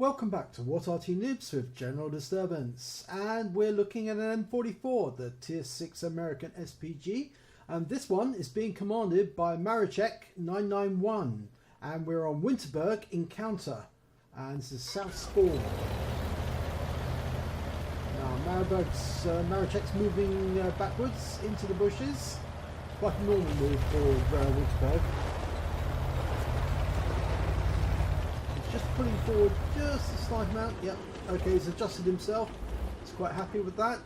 Welcome back to What Arty Noobs with General Disturbance, and we're looking at an M44, the Tier 6 American SPG, and this one is being commanded by Marechek 991, and we're on Winterberg Encounter, and this is South Spawn. Now Marechek's moving backwards into the bushes, quite a normal move for Winterberg. Just pulling forward just a slight amount. Yep, okay, he's adjusted himself. He's quite happy with that.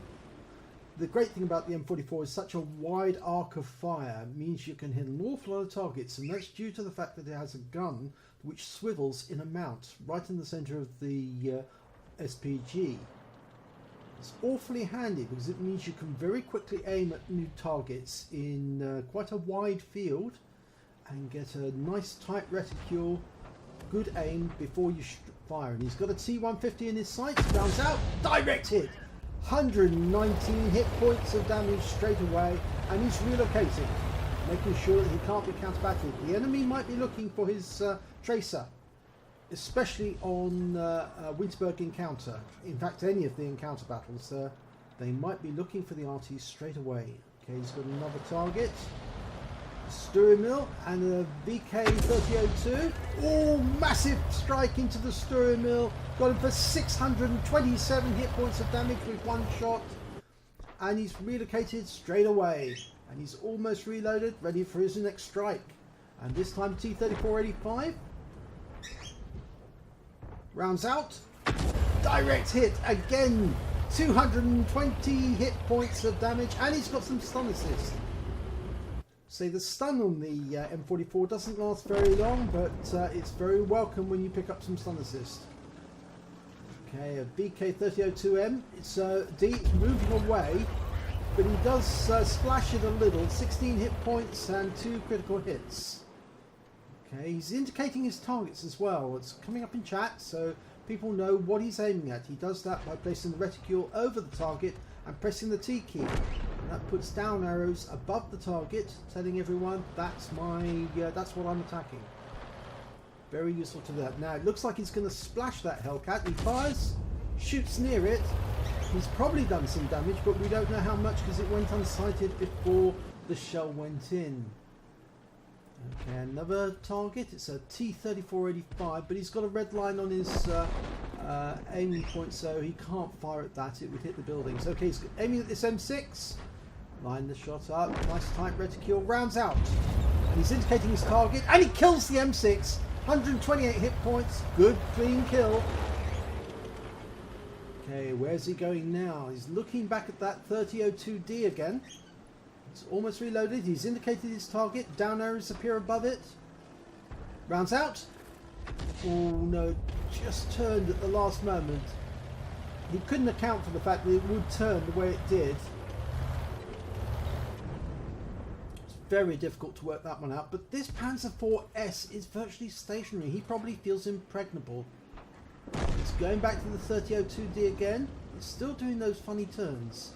The great thing about the M44 is such a wide arc of fire. It means you can hit an awful lot of targets, and that's due to the fact that it has a gun which swivels in a mount right in the center of the SPG. It's awfully handy because it means you can very quickly aim at new targets in quite a wide field and get a nice tight reticule. Good aim before you fire, and he's got a T150 in his sights. Rounds out, direct hit, 119 hit points of damage straight away, and he's relocating, making sure that he can't be counterbatted. The enemy might be looking for his tracer, especially on Winterberg Encounter. In fact, any of the encounter battles, they might be looking for the Arty straight away. Okay, he's got another target. Steering mill and a VK3002. Oh, massive strike into the steering mill. Got him for 627 hit points of damage with one shot. And he's relocated straight away. And he's almost reloaded, ready for his next strike. And this time T3485. Rounds out. Direct hit again. 220 hit points of damage. And he's got some stun assist. So the stun on the M44 doesn't last very long, but it's very welcome when you pick up some stun assist. Okay, a VK3002M. It's D moving away, but he does splash it a little. 16 hit points and 2 critical hits. Okay, he's indicating his targets as well. It's coming up in chat, so people know what he's aiming at. He does that by placing the reticule over the target and pressing the T key. That puts down arrows above the target, telling everyone that's that's what I'm attacking. Very useful to that. Now it looks like he's going to splash that Hellcat. He fires, shoots near it. He's probably done some damage, but we don't know how much because it went unsighted before the shell went in. Okay, another target. It's a T3485, but he's got a red line on his aiming point, so he can't fire at that. It would hit the buildings. Okay, he's aiming at this M6. Line the shot up. Nice tight reticule. Rounds out. And he's indicating his target, and he kills the M6. 128 hit points. Good, clean kill. Okay, where's he going now? He's looking back at that 3002D again. It's almost reloaded. He's indicated his target. Down arrows appear above it. Rounds out. Oh no, just turned at the last moment. He couldn't account for the fact that it would turn the way it did. It's very difficult to work that one out, but this Panzer IVS is virtually stationary. He probably feels impregnable. It's going back to the 3002D again. It's still doing those funny turns.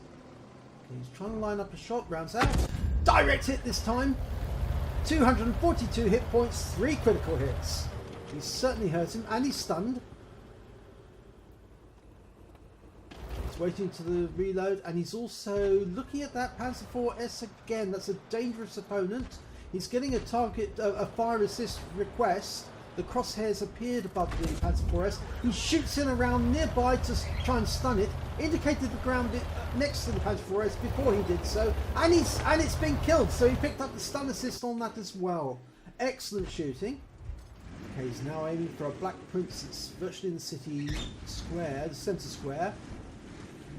He's trying to line up a shot. Rounds out. Direct hit this time. 242 hit points, 3 critical hits. He's certainly hurt him, and he's stunned. He's waiting to the reload, and he's also looking at that Panzer IVS again. That's a dangerous opponent. He's getting a target, a fire assist request. The crosshairs appeared above the Panzer IVS. He shoots in around nearby to try and stun it. Indicated the ground next to the Panzer IVS before he did so, and it's been killed. So he picked up the stun assist on that as well. Excellent shooting. Okay, he's now aiming for a Black Prince. It's virtually in the city square, the centre square.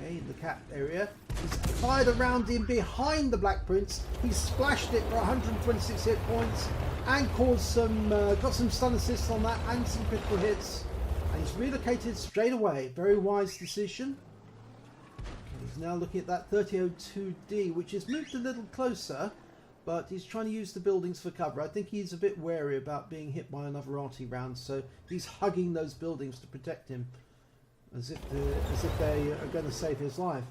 Okay, in the cap area. He's fired around him behind the Black Prince. He splashed it for 126 hit points and caused some, got some stun assists on that and some critical hits. And he's relocated straight away. Very wise decision. Okay, he's now looking at that 3002D, which has moved a little closer, but he's trying to use the buildings for cover. I think he's a bit wary about being hit by another Arty round, so he's hugging those buildings to protect him, as if they are going to save his life.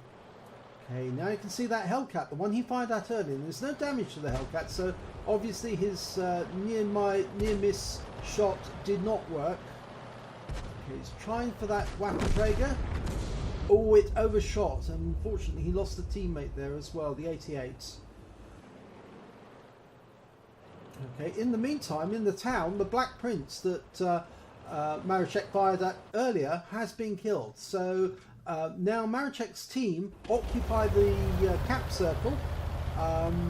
Okay, now you can see that Hellcat, the one he fired at earlier. There's no damage to the Hellcat, so obviously his near miss shot did not work. Okay, he's trying for that Waffenträger. Oh, it overshot, and unfortunately he lost a teammate there as well, the 88. Okay, in the meantime, in the town, the Black Prince that Mareczek fired at earlier has been killed. So now Mareczek's team occupy the cap circle.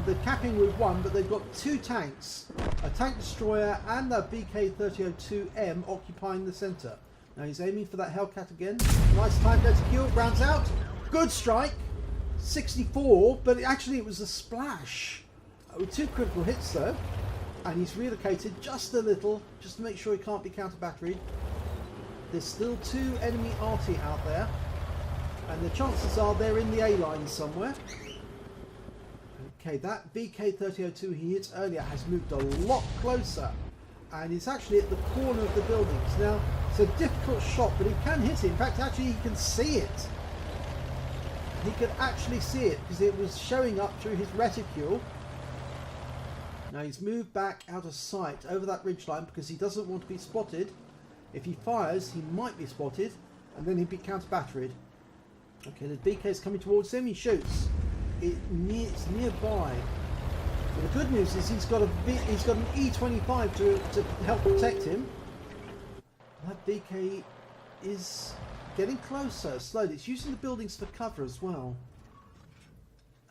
They're capping with one, but they've got two tanks, a tank destroyer and a BK-3002M occupying the centre. Now he's aiming for that Hellcat again. Nice time there to kill. Rounds out. Good strike. 64, but actually it was a splash. With 2 critical hits though. And he's relocated just a little, just to make sure he can't be counter-batteried. There's still 2 enemy Arty out there. And the chances are they're in the A-line somewhere. Okay, that BK-3002 he hit earlier has moved a lot closer. And it's actually at the corner of the buildings. Now, it's a difficult shot, but he can hit it. In fact, actually, he can see it. He could actually see it because it was showing up through his reticule. Now, he's moved back out of sight over that ridgeline because he doesn't want to be spotted. If he fires, he might be spotted, and then he'd be counter-batteried. Okay, the BK is coming towards him. He shoots. It's nearby. But the good news is he's got an E25 to help protect him. That BK is getting closer slowly. It's using the buildings for cover as well.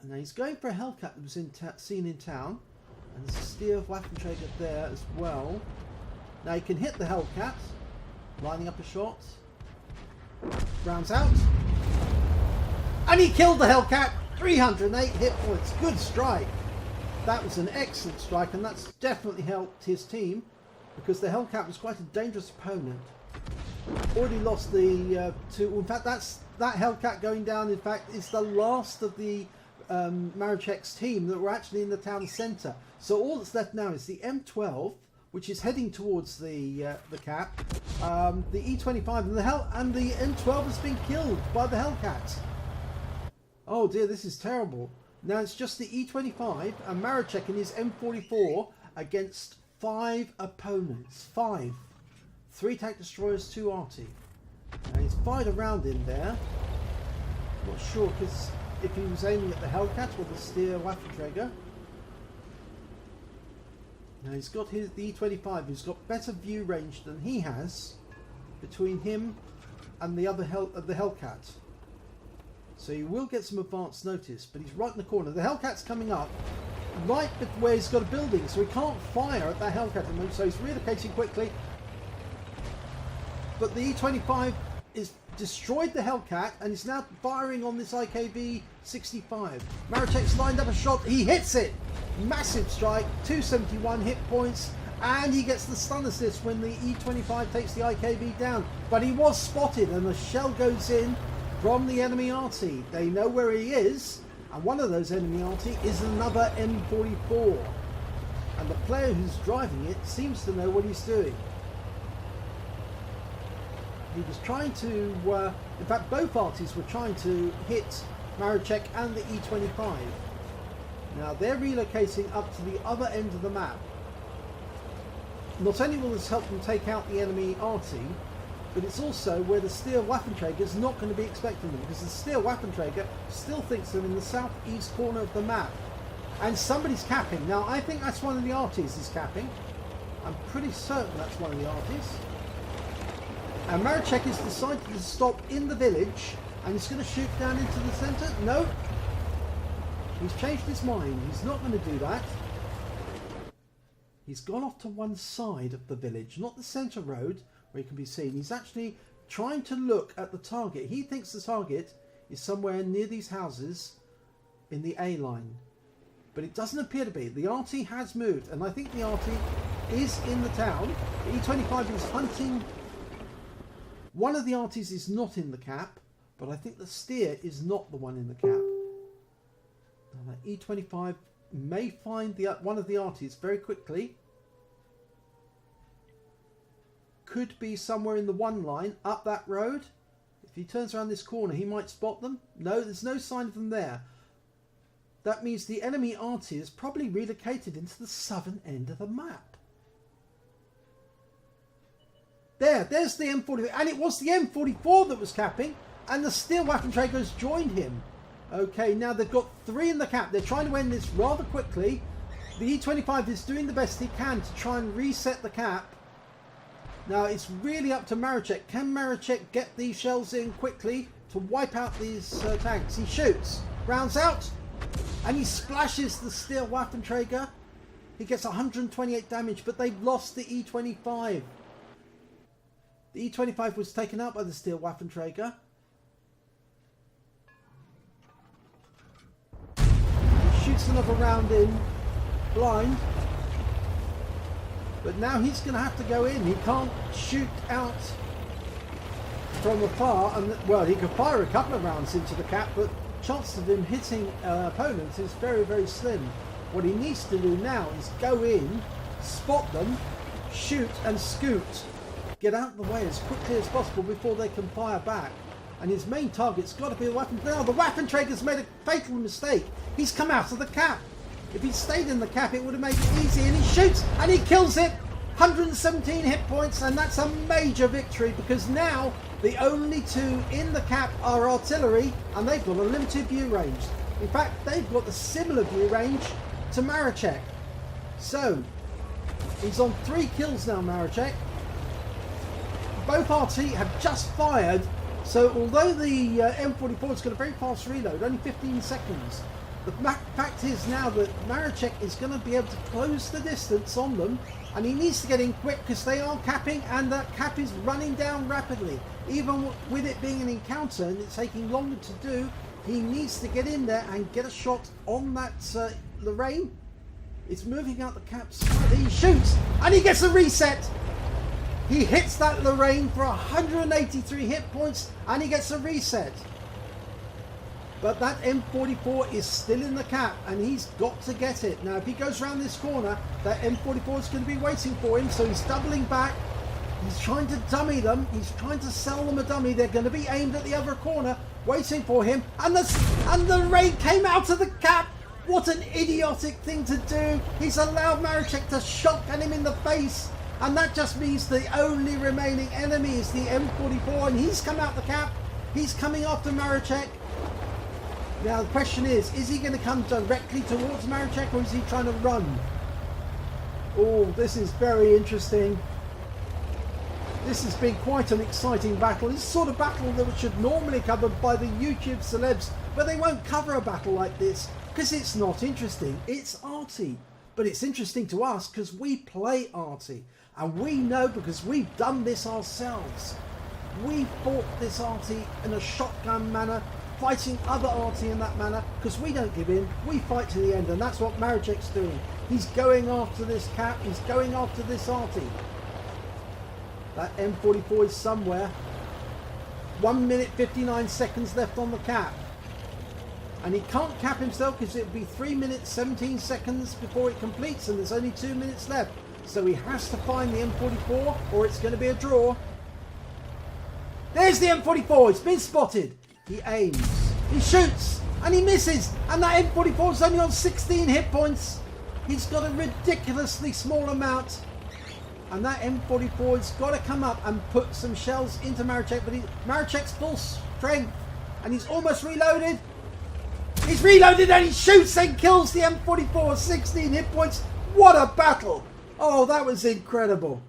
And now he's going for a Hellcat that was seen in town. And there's a Steer Waffenträger there as well. Now he can hit the Hellcat. Lining up a shot. Rounds out. And he killed the Hellcat. 308 hit points. Good strike. That was an excellent strike, and that's definitely helped his team because the Hellcat was quite a dangerous opponent. Already lost the two. In fact, that Hellcat going down, in fact, is the last of the Mareczek's team that were actually in the town centre. So all that's left now is the M12, which is heading towards the cap, the E25, and the M12 has been killed by the Hellcat. Oh dear, this is terrible. Now it's just the E25 and Mareczek in his M44 against 5 opponents. 5. 3 tank destroyers, 2 Arty. Now he's fired around in there. Not sure because if he was aiming at the Hellcat or the Steer Waffenträger. Now he's got the E25 who's got better view range than he has between him and the other the Hellcat. So he will get some advance notice, but he's right in the corner. The Hellcat's coming up right where he's got a building, so he can't fire at that Hellcat anymore, so he's relocating quickly. But the E25 is destroyed the Hellcat and is now firing on this IKV-65. Mareczek's lined up a shot. He hits it. Massive strike. 271 hit points. And he gets the stun assist when the E25 takes the IKV down. But he was spotted and a shell goes in from the enemy Arty. They know where he is, and one of those enemy Arty is another M44. And the player who's driving it seems to know what he's doing. He was trying to, in fact both Artys were trying to hit Mareczek and the E25. Now they're relocating up to the other end of the map. Not only will this help them take out the enemy Arty, but it's also where the Steer Waffenträger is not going to be expecting them, because the Steer Waffenträger still thinks they're in the southeast corner of the map. And somebody's capping. Now, I think that's one of the Artys is capping. I'm pretty certain that's one of the Artys. And Mareczek has decided to stop in the village, and he's going to shoot down into the centre. No. He's changed his mind. He's not going to do that. He's gone off to one side of the village, not the centre road, where he can be seen. He's actually trying to look at the target. He thinks the target is somewhere near these houses in the A line, but it doesn't appear to be. The Arty has moved, and I think the Arty is in the town. The E25 is hunting. One of the Artys is not in the cap, but I think the Steer is not the one in the cap. Now that E25 may find one of the Artys very quickly. Could be somewhere in the one line up that road. If he turns around this corner, he might spot them. No, there's no sign of them there. That means the enemy Arty is probably relocated into the southern end of the map. There's the M44. And it was the M44 that was capping. And the steel Waffenträgers joined him. Okay, now they've got 3 in the cap. They're trying to end this rather quickly. The E25 is doing the best he can to try and reset the cap. Now it's really up to Maracek. Can Maracek get these shells in quickly to wipe out these tanks? He shoots, rounds out, and he splashes the steel Waffenträger. He gets 128 damage, but they've lost the E25. The E25 was taken out by the steel Waffenträger. Shoots another round in blind, but now he's going to have to go in. He can't shoot out from afar, and well, he could fire a couple of rounds into the cap, but chances of him hitting opponents is very, very slim. What he needs to do now is go in, spot them, shoot and scoot, get out of the way as quickly as possible before they can fire back. And his main target's got to be the weapon. Now the Waffenträger's made a fatal mistake. He's come out of the cap. If he'd stayed in the cap, it would have made it easy. And he shoots and he kills it. 117 hit points, and that's a major victory because now the only 2 in the cap are artillery, and they've got a limited view range. In fact, they've got the similar view range to Maracek. So he's on 3 kills now, Maracek. Both Arty have just fired. So although the M44's got a very fast reload, only 15 seconds, the fact is now that Maracek is going to be able to close the distance on them, and he needs to get in quick because they are capping and that cap is running down rapidly. Even with it being an encounter and it's taking longer to do, he needs to get in there and get a shot on that Lorraine. It's moving out the cap slightly. He shoots and he gets a reset. He hits that Lorraine for 183 hit points and he gets a reset. But that M44 is still in the cap and he's got to get it. Now if he goes around this corner, that M44 is going to be waiting for him, so he's doubling back. He's trying to dummy them. He's trying to sell them a dummy. They're going to be aimed at the other corner, waiting for him. And the Lorraine came out of the cap. What an idiotic thing to do. He's allowed Maracek to shotgun him in the face. And that just means the only remaining enemy is the M44, and he's come out the cap. He's coming after Maracek. Now the question is he going to come directly towards Maracek, or is he trying to run? Oh, this is very interesting. This has been quite an exciting battle. This is the sort of battle that should normally covered by the YouTube celebs, but they won't cover a battle like this because it's not interesting. It's Arty. But it's interesting to us because we play Arty. And we know because we've done this ourselves. We fought this Arty in a shotgun manner, fighting other Arty in that manner, because we don't give in. We fight to the end, and that's what Maracek's doing. He's going after this cap. He's going after this Arty. That M44 is somewhere. 1 minute 59 seconds left on the cap. And he can't cap himself because it will be 3 minutes 17 seconds before it completes, and there's only 2 minutes left. So he has to find the M44 or it's going to be a draw. There's the M44. It's been spotted. He aims. He shoots. And he misses. And that M44 is only on 16 hit points. He's got a ridiculously small amount. And that M44 has got to come up and put some shells into Maracek. But Maracek's full strength. And he's almost reloaded. He's reloaded and he shoots and kills the M44. 16 hit points. What a battle. Oh, that was incredible.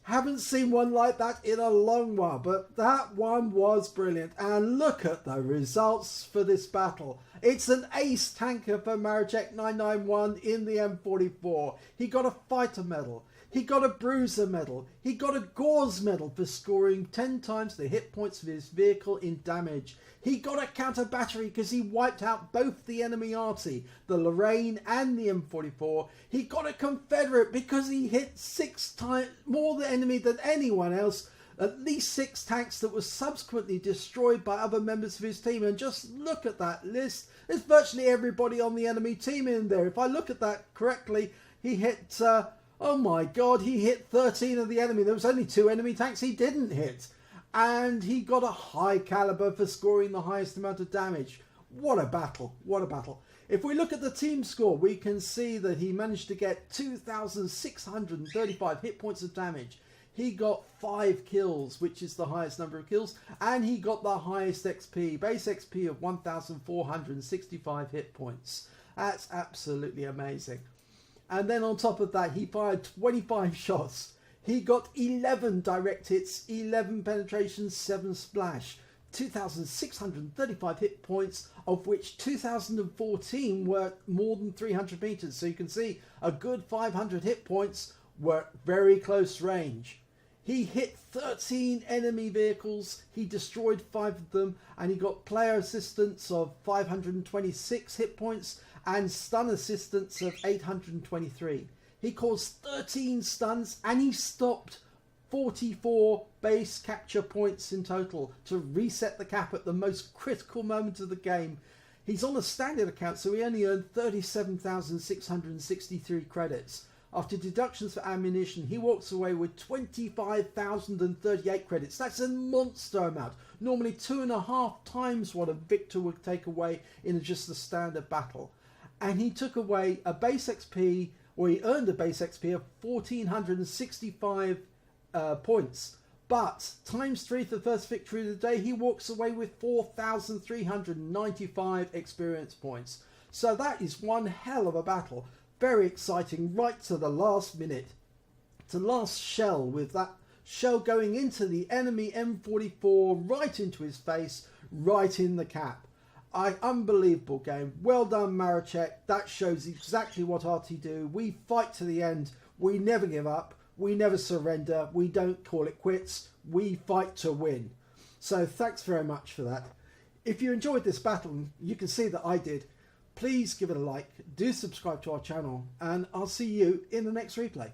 Haven't seen one like that in a long while, but that one was brilliant. And look at the results for this battle. It's an ace tanker for Maracek 991 in the M44. He got a fighter medal. He got a bruiser medal. He got a Gore's medal for scoring 10 times the hit points of his vehicle in damage. He got a counter battery because he wiped out both the enemy Arty, the Lorraine and the M44. He got a Confederate because he hit 6 times more the enemy than anyone else. At least 6 tanks that were subsequently destroyed by other members of his team. And just look at that list. There's virtually everybody on the enemy team in there. If I look at that correctly, he hit... oh my god, he hit 13 of the enemy. There was only 2 enemy tanks he didn't hit. And he got a high caliber for scoring the highest amount of damage. What a battle. What a battle. If we look at the team score, we can see that he managed to get 2,635 hit points of damage. He got 5 kills, which is the highest number of kills, and he got the highest XP, base XP of 1,465 hit points. That's absolutely amazing. And then on top of that, he fired 25 shots. He got 11 direct hits, 11 penetrations, 7 splash, 2,635 hit points, of which 2,014 were more than 300 meters. So you can see a good 500 hit points were very close range. He hit 13 enemy vehicles, he destroyed 5 of them, and he got player assistance of 526 hit points and stun assistance of 823. He caused 13 stuns and he stopped 44 base capture points in total to reset the cap at the most critical moment of the game. He's on a standard account, so he only earned 37,663 credits. After deductions for ammunition, he walks away with 25,038 credits. That's a monster amount. Normally 2.5 times what a victor would take away in just a standard battle. And he took away a base XP, or he earned a base XP of 1,465 points. But times 3 for the first victory of the day, he walks away with 4,395 experience points. So that is one hell of a battle. Very exciting, right to the last minute. To last shell, with that shell going into the enemy M44, right into his face, right in the cap. Unbelievable game. Well done, Maracek. That shows exactly what Arty do. We fight to the end. We never give up. We never surrender. We don't call it quits. We fight to win. So thanks very much for that. If you enjoyed this battle, you can see that I did. Please give it a like. Do subscribe to our channel. And I'll see you in the next replay.